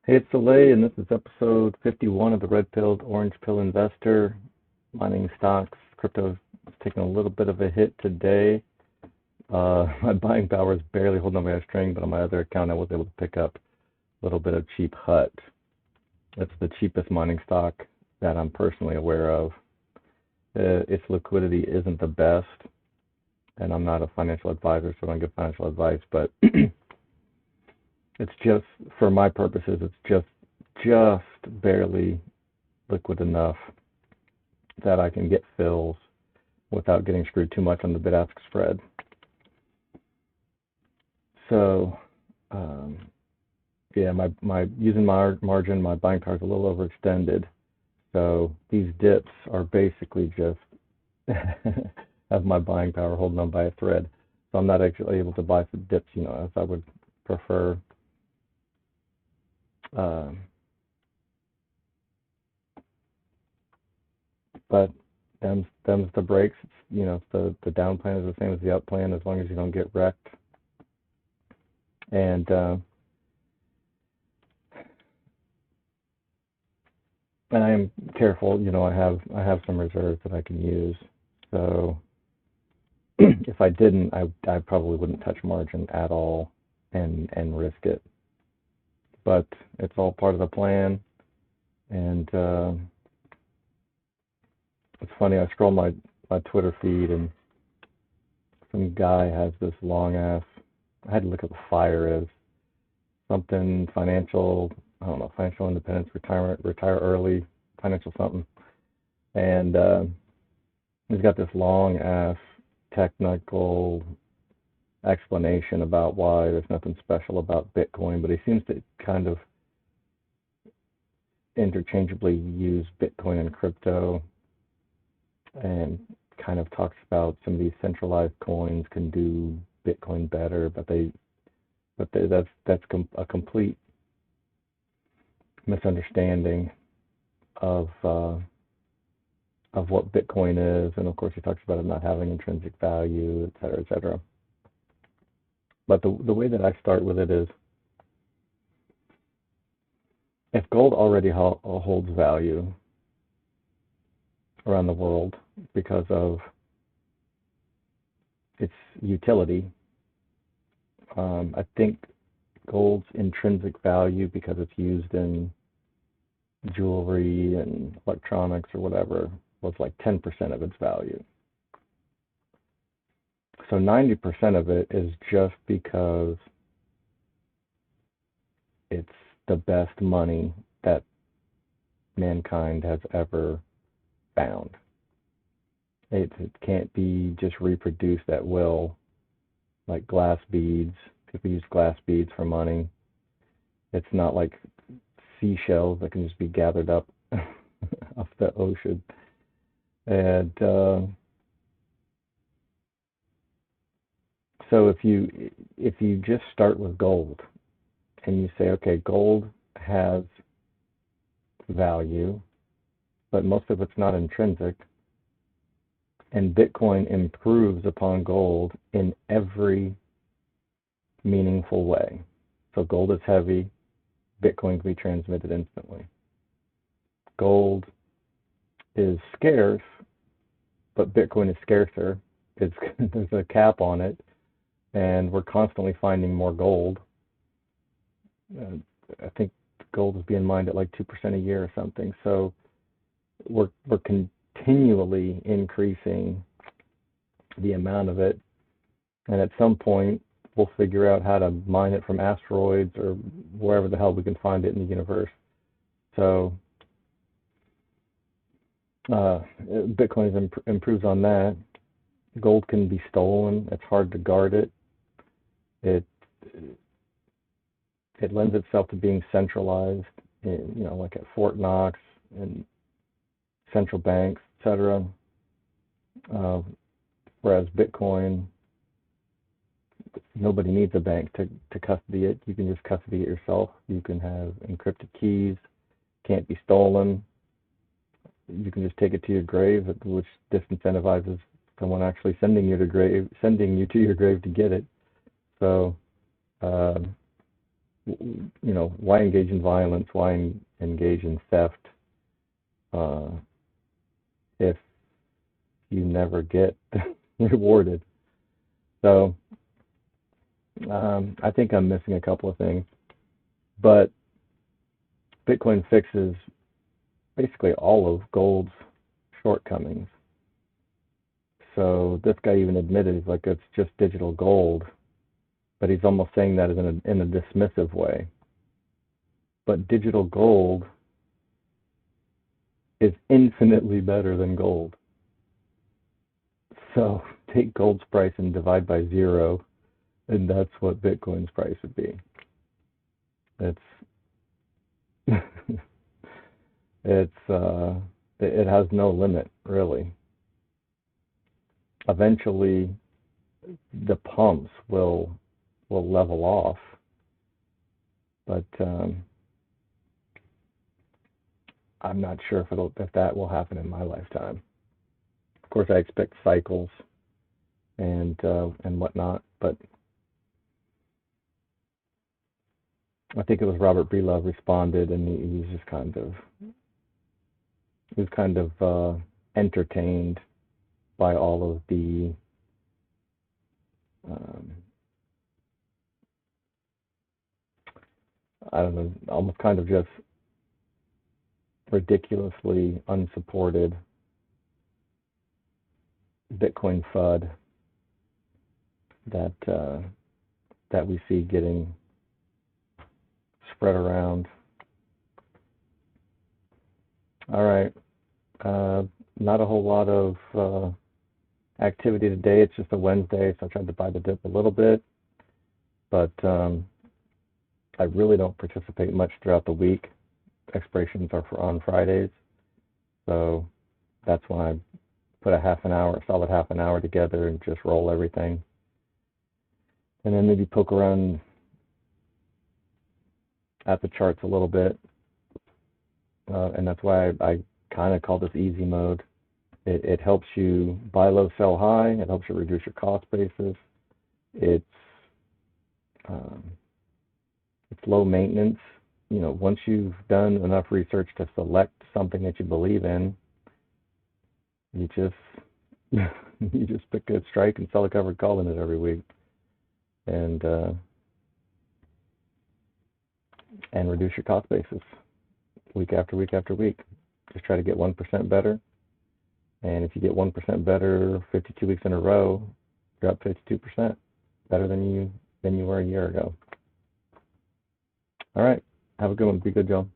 Hey, it's Soleil, and this is episode 51 of the Red Pilled Orange Pill Investor. Mining stocks, crypto is taking a little bit of a hit today. My buying power is barely holding on by a string, but on my other account, I was able to pick up a little bit of cheap HUT. It's the cheapest mining stock that I'm personally aware of. Its liquidity isn't the best, and I'm not a financial advisor, so I don't give financial advice, but it's just, for my purposes, it's just barely liquid enough that I can get fills without getting screwed too much on the bid-ask spread. So, yeah, my using my margin, my buying power is a little overextended. So these dips are basically just have my buying power holding on by a thread. So I'm not actually able to buy some dips, as I would prefer. But them's the breaks. The down plan is the same as the up plan as long as you don't get wrecked. And I am careful. I have some reserves that I can use. So if I didn't, I probably wouldn't touch margin at all and risk it. But it's all part of the plan. And it's funny. I scroll my Twitter feed, and some guy has this long ass. I had to look at what FIRE is. Something financial. I don't know. Financial independence, retirement, retire early, financial something. And he's got this long ass technical explanation about why there's nothing special about Bitcoin, but he seems to kind of interchangeably use Bitcoin and crypto, and kind of talks about some of these centralized coins can do Bitcoin better, but that's a complete misunderstanding of what Bitcoin is, and of course he talks about it not having intrinsic value, et cetera, et cetera. But the way that I start with it is, if gold already holds value around the world because of its utility, I think gold's intrinsic value, because it's used in jewelry and electronics or whatever, was like 10% of its value. So 90% of it is just because it's the best money that mankind has ever found. It can't be just reproduced at will, like glass beads. People use glass beads for money. It's not like seashells that can just be gathered up off the ocean. And so if you just start with gold and you say, okay, gold has value, but most of it's not intrinsic, and Bitcoin improves upon gold in every meaningful way. So gold is heavy, Bitcoin can be transmitted instantly. Gold is scarce, but Bitcoin is scarcer. There's a cap on it, and we're constantly finding more gold. I think gold is being mined at like 2% a year or something. So we're continually increasing the amount of it, and at some point we'll figure out how to mine it from asteroids or wherever the hell we can find it in the universe. So Bitcoin improves on that. Gold can be stolen. It's hard to guard it. It lends itself to being centralized, like at Fort Knox and central banks, etc. Whereas Bitcoin, nobody needs a bank to custody it. You can just custody it yourself. You can have encrypted keys, can't be stolen. You can just take it to your grave, which disincentivizes someone actually sending you to your grave to get it. So why engage in violence? Why engage in theft if you never get rewarded? So I think I'm missing a couple of things, but Bitcoin fixes basically all of gold's shortcomings. So this guy even admitted, he's like, it's just digital gold, but he's almost saying that in a dismissive way. But digital gold is infinitely better than gold. So take gold's price and divide by 0, and that's what Bitcoin's price would be. It has no limit, really. Eventually, the pumps will level off, but I'm not sure if that will happen in my lifetime. Of course, I expect cycles and whatnot, but I think it was Robert Breedlove responded, and he was just kind of entertained by all of the I don't know, almost kind of just ridiculously unsupported Bitcoin FUD that we see getting spread around. All right, not a whole lot of activity today. It's just a Wednesday, so I tried to buy the dip a little bit, but I really don't participate much throughout the week. Expirations are on Fridays, so that's when I put a solid half an hour together and just roll everything, and then maybe poke around at the charts a little bit, and that's why I kind of call this easy mode. It helps you buy low, sell high. It helps you reduce your cost basis. It's low maintenance. Once you've done enough research to select something that you believe in, you just pick a strike and sell a covered call in it every week, and reduce your cost basis week after week after week. Just try to get 1% better, and if you get 1% better 52 weeks in a row, you're up 52%, better than you were a year ago. All right, have a good one. Be good, Joe.